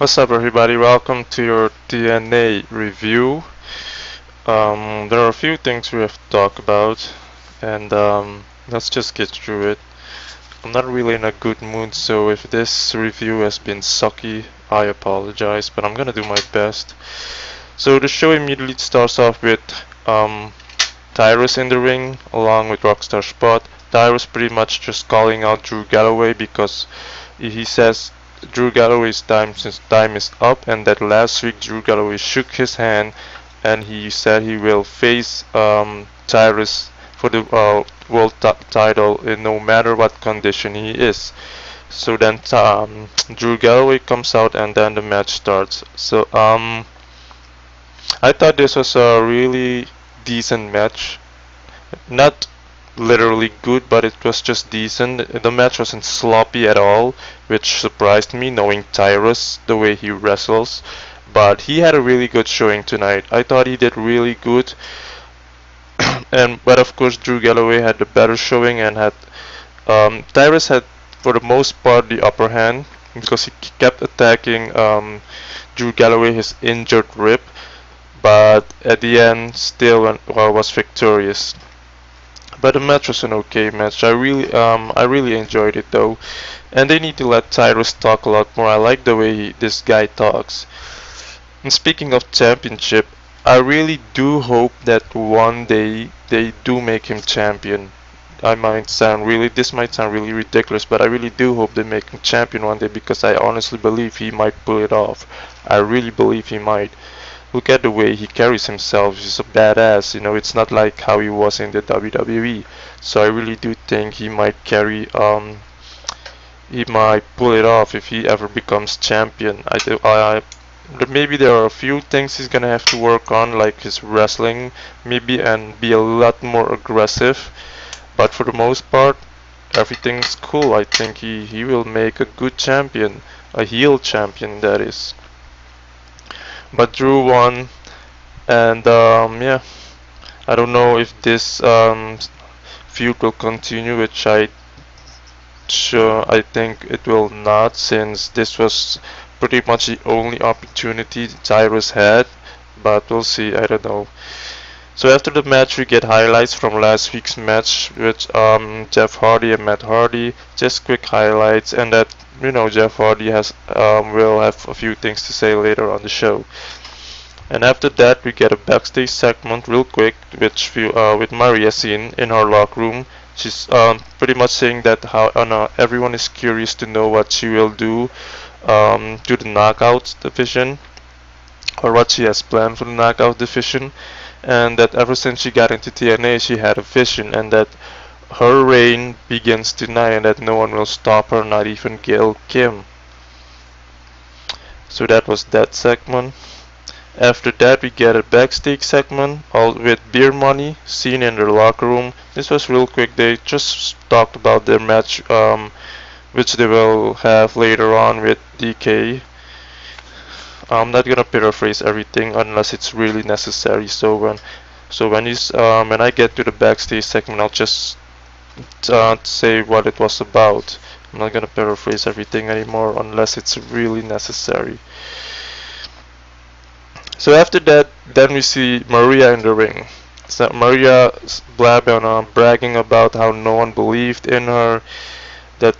What's up, everybody? Welcome to your TNA review. There are a few things we have to talk about, and let's just get through it. I'm not really in a good mood, so if this review has been sucky, I apologize, but I'm gonna do my best. So the show immediately starts off with Cyrus in the ring, along with Rockstar Spot. Cyrus pretty much just calling out Drew Galloway because he says Drew Galloway's time is up, and that last week Drew Galloway shook his hand and he said he will face Cyrus for the world title in no matter what condition he is. So then Drew Galloway comes out and then the match starts. So I thought this was a really decent match. Not literally good, but it was just decent. The match wasn't sloppy at all, which surprised me knowing Cyrus, the way he wrestles. But he had a really good showing tonight. I thought he did really good. But of course Drew Galloway had the better showing and had Cyrus had for the most part the upper hand because he kept attacking Drew Galloway, his injured rib, but at the end still was victorious. But the match was an okay match. I really enjoyed it though, and they need to let Cyrus talk a lot more. I like the way this guy talks. And speaking of championship, I really do hope that one day they do make him champion. This might sound really ridiculous, but I really do hope they make him champion one day because I honestly believe he might pull it off. I really believe he might. Look at the way he carries himself. He's a badass. You know, it's not like how he was in the WWE. So I really do think he might pull it off if he ever becomes champion. Maybe there are a few things he's gonna have to work on, like his wrestling, maybe, and be a lot more aggressive. But for the most part, everything's cool. I think he will make a good champion, a heel champion, that is. But Drew won, and yeah, I don't know if this feud will continue, which I think it will not, since this was pretty much the only opportunity Cyrus had, but we'll see. I don't know. So after the match, we get highlights from last week's match with Jeff Hardy and Matt Hardy. Just quick highlights, and that Jeff Hardy will have a few things to say later on the show. And after that, we get a backstage segment real quick, with Maria seen in her locker room. She's pretty much saying that everyone is curious to know what she will do to the knockout division, or what she has planned for the knockout division, and that ever since she got into TNA she had a vision, and that her reign begins tonight, and that no one will stop her, not even Gail Kim. So that was that segment. After that, we get a backstage segment all with Beer Money seen in their locker room. This was real quick. They just talked about their match, which they will have later on with DK. I'm not gonna paraphrase everything unless it's really necessary. So when I get to the backstage segment, I'll just say what it was about. I'm not gonna paraphrase everything anymore unless it's really necessary. So after that, then we see Maria in the ring. So Maria bragging about how no one believed in her, that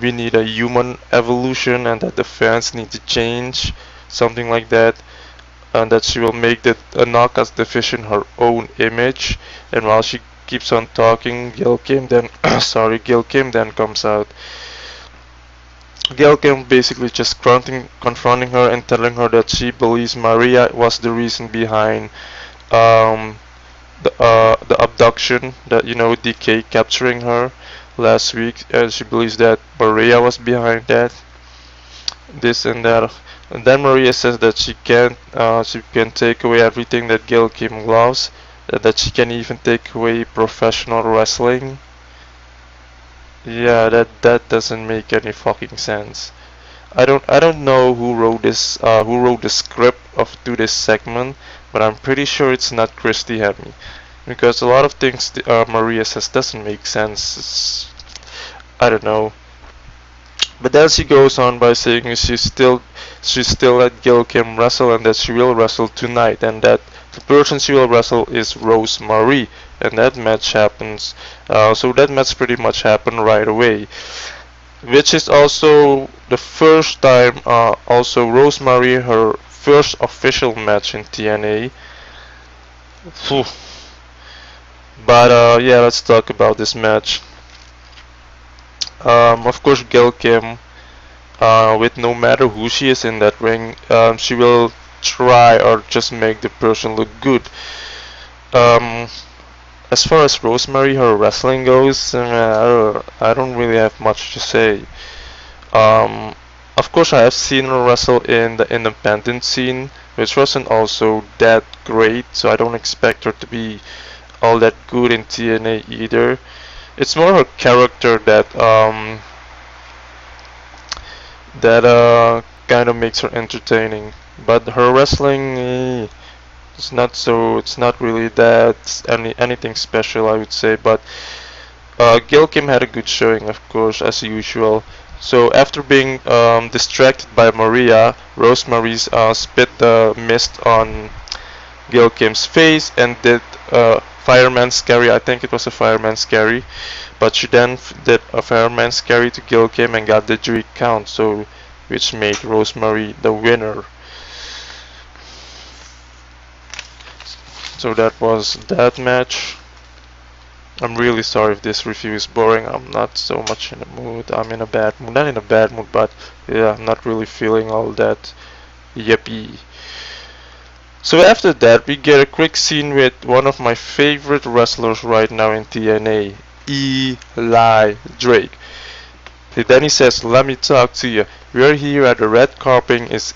we need a human evolution, and that the fans need to change, something like that, and that she will make the knockouts division her own image. And while she keeps on talking, Gail Kim then comes out. Gail Kim basically just confronting her and telling her that she believes Maria was the reason behind the abduction, that DK capturing her last week, and she believes that Maria was behind that, this and that. And then Maria says that she can take away everything that Gail Kim loves, that she can even take away professional wrestling. Yeah, that doesn't make any fucking sense. I don't know who wrote the script to this segment, but I'm pretty sure it's not Christy Hemme, because a lot of things Maria says doesn't make sense. I don't know. But then she goes on by saying she's still let Gail Kim wrestle and that she will wrestle tonight and that the person she will wrestle is Rosemary and that match happens. So that match pretty much happened right away, which is also the first time also Rosemary her first official match in TNA. Phew. But yeah, let's talk about this match. Of course, Gail Kim, with no matter who she is in that ring, she will try or just make the person look good. Um, as far as Rosemary, her wrestling goes, I don't really have much to say. Um, of course, I have seen her wrestle in the independent scene, which wasn't also that great, so I don't expect her to be all that good in TNA either. It's more her character that kind of makes her entertaining. But her wrestling, it's not really that anything special, I would say. But Gail Kim had a good showing, of course, as usual. So after being distracted by Maria, Rosemary's spit the mist on Gail Kim's face and did fireman's carry. I think it was a fireman's carry, but she then did a fireman's carry to Gail Kim and got the 3 count, so which made Rosemary the winner. So that was that match. I'm really sorry if this review is boring. I'm not so much in the mood. I'm in a bad mood. Not in a bad mood, but yeah, I'm not really feeling all that yippee. So after that, we get a quick scene with one of my favorite wrestlers right now in TNA, Eli Drake. Then he says, "Let me talk to you. We're here at the red carpet.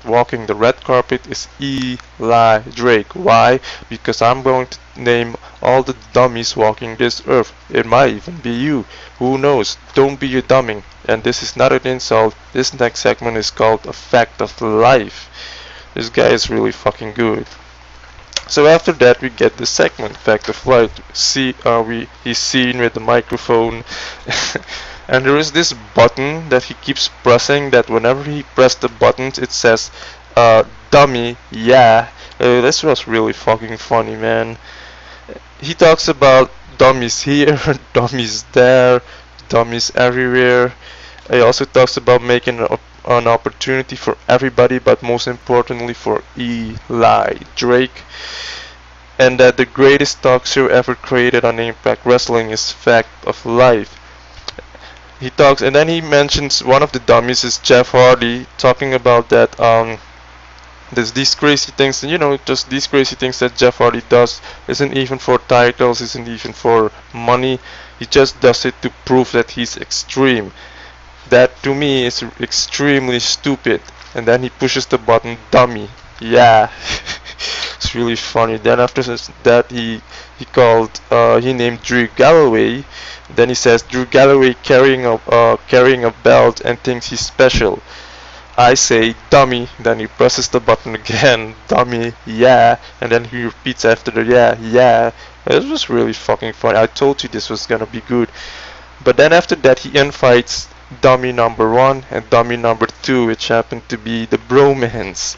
Walking the red carpet is Eli Drake. Why? Because I'm going to name all the dummies walking this earth. It might even be you. Who knows? Don't be a dummy. And this is not an insult. This next segment is called A Fact of Life." This guy is really fucking good. So after that we get the segment Fact of Life. He's seen with the microphone and there is this button that he keeps pressing that whenever he presses the buttons it says dummy, yeah. This was really fucking funny, man. He talks about dummies here, dummies there, dummies everywhere. He also talks about making an opportunity for everybody, but most importantly for Eli Drake. And that the greatest talk show ever created on Impact Wrestling is Fact of Life. He talks, and then he mentions one of the dummies is Jeff Hardy, talking about that there's these crazy things, just these crazy things that Jeff Hardy does isn't even for titles, isn't even for money. He just does it to prove that he's extreme. That to me is extremely stupid. And then he pushes the button, dummy. Yeah. It's really funny. Then after that he named Drew Galloway. Then he says Drew Galloway carrying a belt and thinks he's special. I say dummy, then he presses the button again, dummy, yeah, and then he repeats after the yeah. It was really fucking funny. I told you this was gonna be good. But then after that he invites dummy number 1 and dummy number 2, which happened to be the Bromans.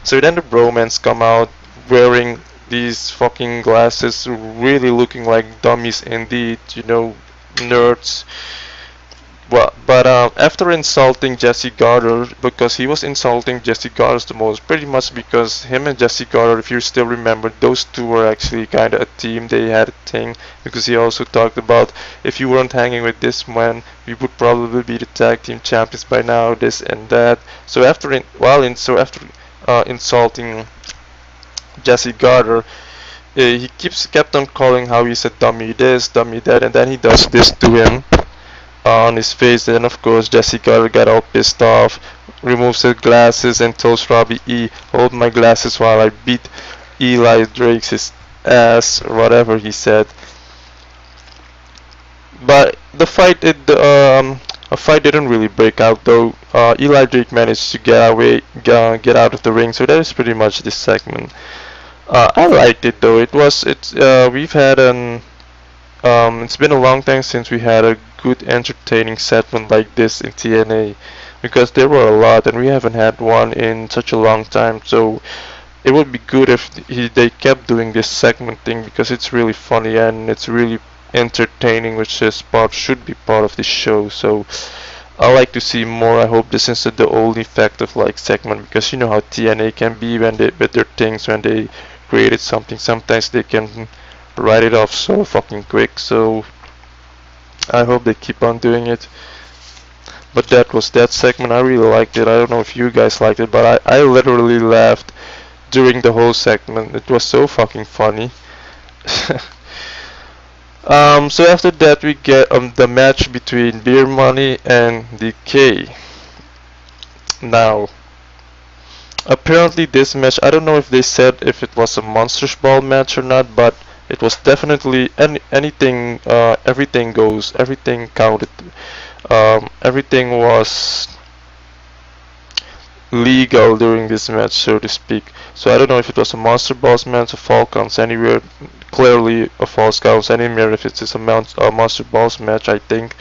So then the Bromans come out wearing these fucking glasses, really looking like dummies indeed, nerds. Well, but after insulting Jesse Garter, because he was insulting Jesse Garter the most, pretty much because him and Jesse Garter, if you still remember, those two were actually kind of a team. They had a thing, because he also talked about if you weren't hanging with this man, we would probably be the tag team champions by now, this and that. So after insulting Jesse Garter, he kept on calling how he's a dummy this, dummy that, and then he does this to him on his face. And of course Jesse Garter got all pissed off, removes his glasses and tells Robbie E, hold my glasses while I beat Eli Drake's ass, or whatever he said. But a fight didn't really break out though. Eli Drake managed to get out of the ring, so that is pretty much this segment. I liked it though. It's been a long time since we had a good entertaining segment like this in TNA, because there were a lot and we haven't had one in such a long time. So it would be good if they kept doing this segment thing, because it's really funny and it's really entertaining, which is should be part of this show. So I like to see more. I hope this isn't the only fact of like segment, because you know how TNA can be when they with their things, when they created something, sometimes they can write it off so fucking quick. So I hope they keep on doing it. But that was that segment. I really liked it. I don't know if you guys liked it, but I literally laughed during the whole segment. It was so fucking funny. So after that we get the match between Beer Money and DK. Now, apparently this match, I don't know if they said if it was a Monsters Ball match or not, but it was definitely anything, everything goes, everything counted. Everything was legal during this match, so to speak. So I don't know if it was a Monster Balls match, a Fall Counts Anywhere, clearly a Falls Counts Anywhere if it's a Monster Balls match, I think.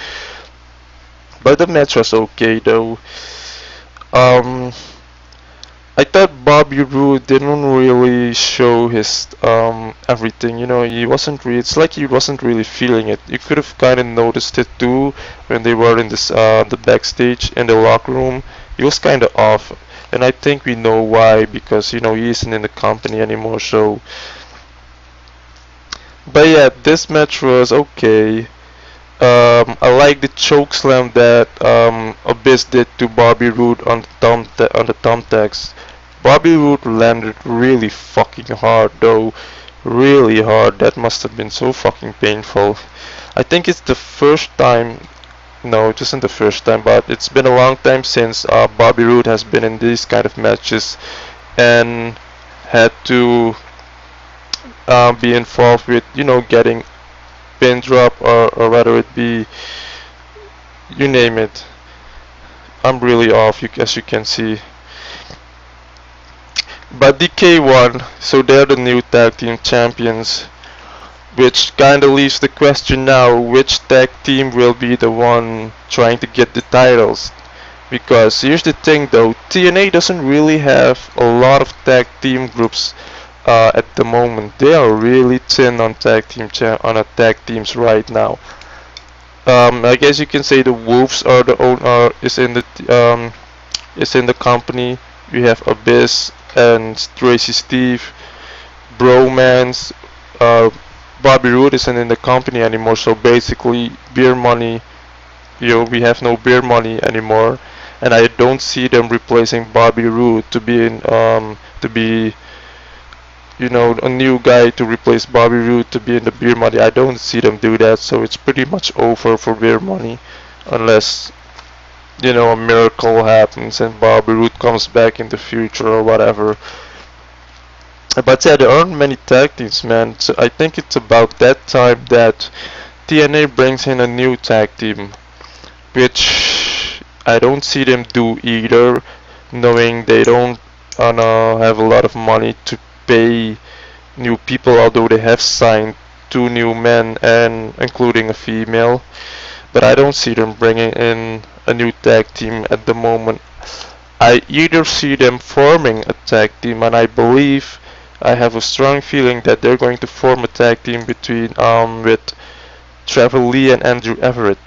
But the match was okay though. I thought Bobby Roode didn't really show his everything. You know, he wasn't really. It's like he wasn't really feeling it. You could have kind of noticed it too when they were in this the backstage in the locker room. He was kind of off, and I think we know why, because you know he isn't in the company anymore. So, but yeah, this match was okay. I like the choke slam that Abyss did to Bobby Roode on the thumbtacks. Bobby Roode landed really fucking hard though, really hard. That must have been so fucking painful. I think it's the first time. No, it isn't the first time, but it's been a long time since Bobby Roode has been in these kind of matches and had to be involved with, you know, getting pin drop, or rather it be, you name it. I'm really off, as you can see. But DK won, so they're the new tag team champions. Which kinda leaves the question now, which tag team will be the one trying to get the titles? Because here's the thing though, TNA doesn't really have a lot of tag team groups at the moment. They are really thin on tag teams right now. I guess you can say the Wolves are is in the company. We have Abyss and Tracy Steve, Bromance. Bobby Roode isn't in the company anymore, so basically Beer Money, we have no Beer Money anymore, and I don't see them replacing Bobby Roode to be a new guy to replace Bobby Roode to be in the Beer Money. I don't see them do that, so it's pretty much over for Beer Money, unless a miracle happens and Bobby Roode comes back in the future or whatever. But yeah, there aren't many tag teams, man. So I think it's about that time that TNA brings in a new tag team, which I don't see them do either, knowing they don't have a lot of money to pay new people, although they have signed 2 new men and including a female. But I don't see them bringing in a new tag team at the moment. I either see them forming a tag team, and I have a strong feeling that they're going to form a tag team between with Trevor Lee and Andrew Everett.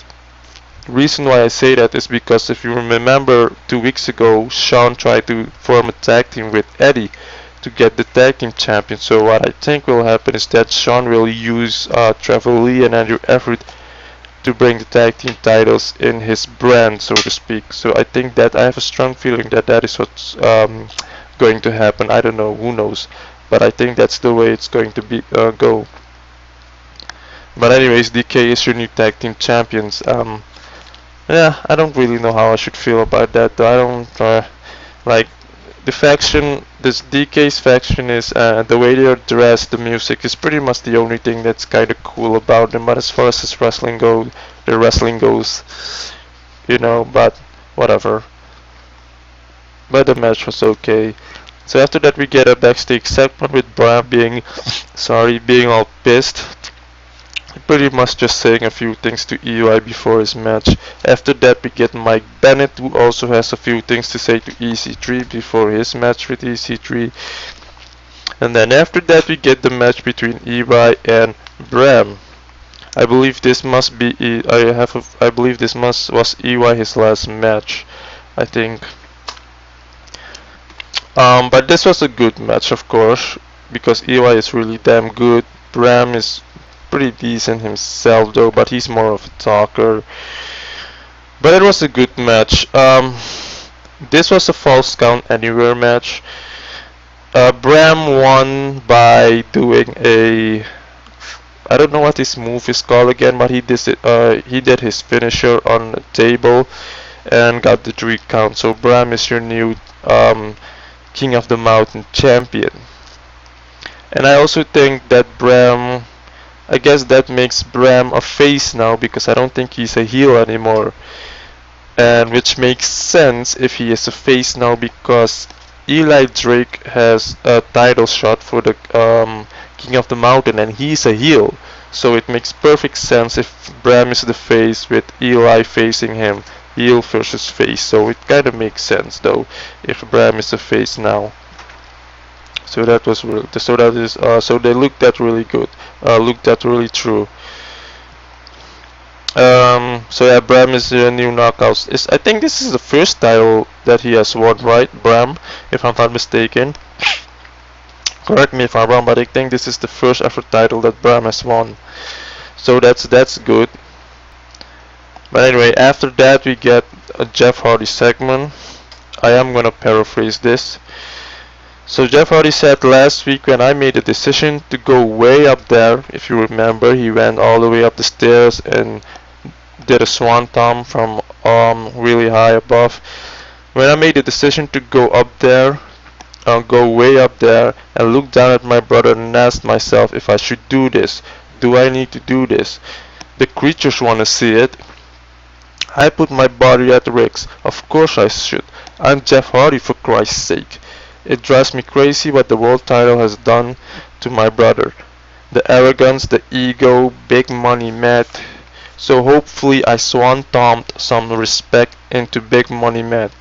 The reason why I say that is because if you remember 2 weeks ago, Sean tried to form a tag team with Eddie to get the tag team champion. So what I think will happen is that Sean will use Trevor Lee and Andrew Everett to bring the tag team titles in his brand, so to speak. So I think that I have a strong feeling that that is what's going to happen. I don't know, who knows, but I think that's the way it's going to be go. But anyways, DK is your new tag team champions. Yeah, I don't really know how I should feel about that though. I don't like the faction. This DK's faction is the way they're dressed, the music is pretty much the only thing that's kind of cool about them. But as far as the wrestling goes, but whatever. But the match was okay. So after that we get a backstage segment with Bram being all pissed. pretty much just saying a few things to Eli before his match. After that we get Mike Bennett, who also has a few things to say to EC3 before his match with EC3. And then after that we get the match between Eli and Bram. I believe this must be I believe this was Eli his last match, I think. But this was a good match, of course, because Eli is really damn good. Bram is pretty decent himself though, but he's more of a talker. But it was a good match. This was a false count anywhere match. Bram won by doing a, I don't know what his move is called again, but he did his finisher on the table and got the 3 count. So Bram is your new King of the Mountain champion. And I also think that Bram, I guess that makes Bram a face now, because I don't think he's a heel anymore. And which makes sense if he is a face now, because Eli Drake has a title shot for the King of the Mountain and he's a heel. So it makes perfect sense if Bram is the face with Eli facing him, heel versus face. So it kind of makes sense though if Bram is a face now. So that was really, so they looked at really good, looked at really true. So yeah, Bram is the new knockouts. I think this is the first title that he has won, right, Bram? If I'm not mistaken. Correct me if I'm wrong, but I think this is the first ever title that Bram has won. So that's good. But anyway, after that we get a Jeff Hardy segment. I am gonna paraphrase this. So Jeff Hardy said last week, when I made the decision to go way up there, if you remember, he went all the way up the stairs and did a swanton from really high above. When I made the decision to go up there, go way up there and look down at my brother and ask myself if I should do this. Do I need to do this? The creatures want to see it. I put my body at risk. Of course I should. I'm Jeff Hardy, for Christ's sake. It drives me crazy what the world title has done to my brother. The arrogance, the ego, big money Matt. So hopefully I swan-tombed some respect into big money Matt.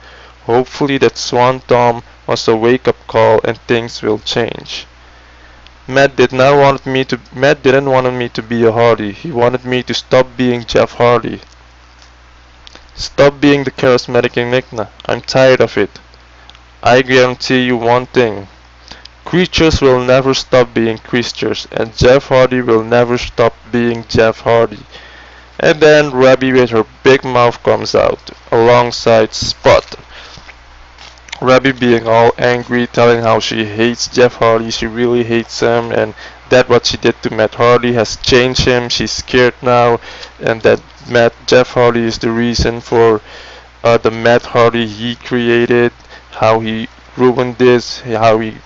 Hopefully that swan-tomb was a wake-up call and things will change. Matt didn't want me to be a Hardy. He wanted me to stop being Jeff Hardy. Stop being the charismatic enigma. I'm tired of it. I guarantee you one thing. Creatures will never stop being creatures, and Jeff Hardy will never stop being Jeff Hardy. And then Rabbi with her big mouth comes out, alongside Spot. Rabbi being all angry, telling how she hates Jeff Hardy, she really hates him, and that what she did to Matt Hardy has changed him. She's scared now, and that Jeff Hardy is the reason for the Matt Hardy he created. How he ruined this, how he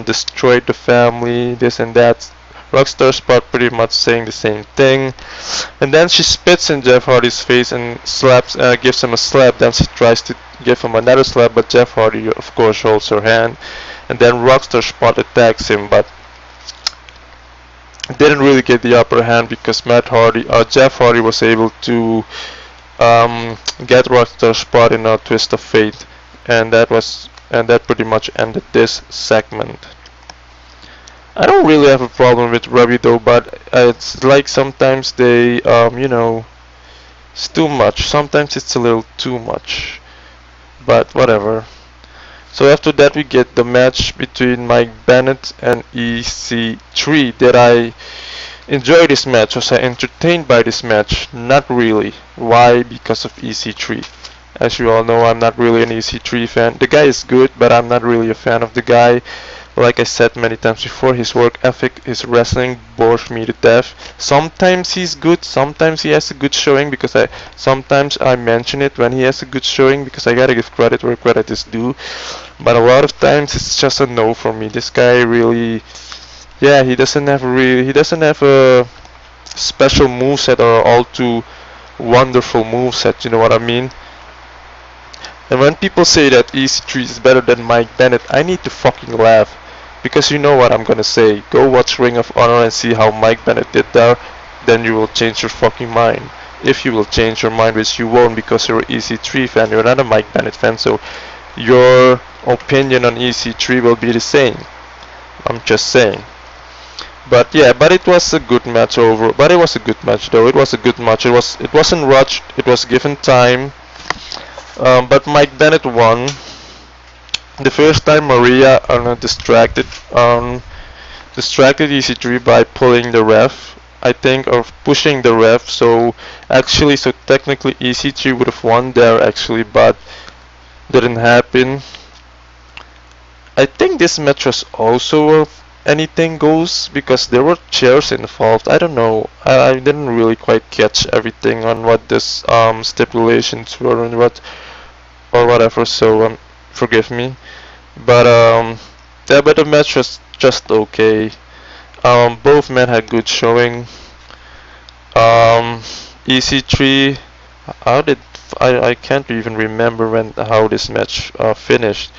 destroyed the family, this and that. Rockstar Spot pretty much saying the same thing. And then she spits in Jeff Hardy's face and gives him a slap. Then she tries to give him another slap, but Jeff Hardy of course holds her hand. And then Rockstar Spot attacks him, but didn't really get the upper hand because Jeff Hardy was able to get Rockstar Spot in a twist of fate. And that pretty much ended this segment. I don't really have a problem with Robbie though, but it's like sometimes they it's too much. Sometimes it's a little too much, but whatever. So after that we get the match between Mike Bennett and EC3. Did I enjoy this match? Was I entertained by this match? Not really. Why? Because of EC3. As you all know, I'm not really an EC3 fan. The guy is good, but I'm not really a fan of the guy. Like I said many times before, his work ethic, his wrestling bores me to death. Sometimes he's good, sometimes he has a good showing, because sometimes I mention it when he has a good showing, because I gotta give credit where credit is due. But a lot of times it's just a no for me. This guy really, yeah, he doesn't have a special moveset or all too wonderful moveset, you know what I mean? And when people say that EC3 is better than Mike Bennett, I need to fucking laugh. Because you know what I'm gonna say. Go watch Ring of Honor and see how Mike Bennett did there. then you will change your fucking mind. If you will change your mind, which you won't because you're an EC3 fan, you're not a Mike Bennett fan, so your opinion on EC3 will be the same. I'm just saying. But yeah, but it was a good match over. But it was a good match though. It was a good match. It wasn't rushed. It was given time. But Mike Bennett won. The first time Maria distracted EC3 by pulling the ref, I think, or pushing the ref. So technically EC3 would have won there actually, but didn't happen. I think this match was also anything goes because there were chairs involved. I don't know. I didn't really quite catch everything on what this stipulations were and what or whatever. So forgive me. But yeah, but the match was just okay. Both men had good showing. EC3, how did I can't even remember how this match finished.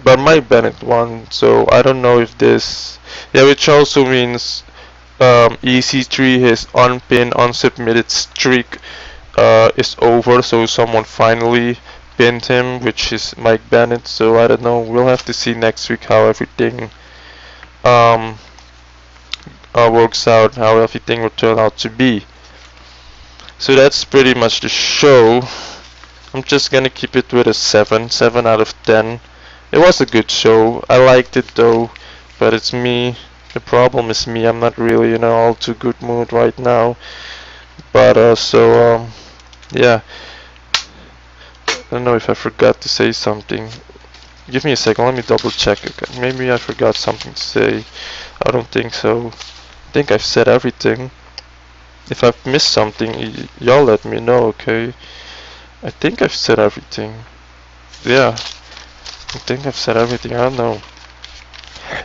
But Mike Bennett won, so I don't know if this, yeah, which also means EC3, his unpinned, unsubmitted streak is over, so someone finally pinned him, which is Mike Bennett. So I don't know, we'll have to see next week how everything works out, how everything will turn out to be. So that's pretty much the show. I'm just gonna keep it with a 7 out of 10. It was a good show. I liked it though, but it's me. The problem is me. I'm not really in an all too good mood right now. But yeah. I don't know if I forgot to say something. Give me a second. Let me double check. Maybe I forgot something to say. I don't think so. I think I've said everything. If I've missed something, y'all let me know, okay? I think I've said everything. Yeah. I think I've said everything. I don't know.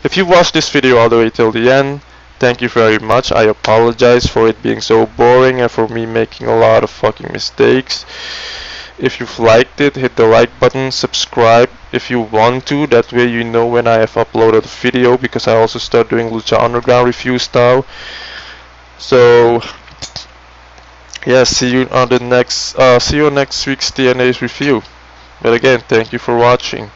If you watched this video all the way till the end, thank you very much. I apologize for it being so boring and for me making a lot of fucking mistakes. If you've liked it, hit the like button, subscribe if you want to. That way you know when I have uploaded a video, because I also start doing Lucha Underground review style. So yeah, see you on next week's TNA's review. But again, thank you for watching.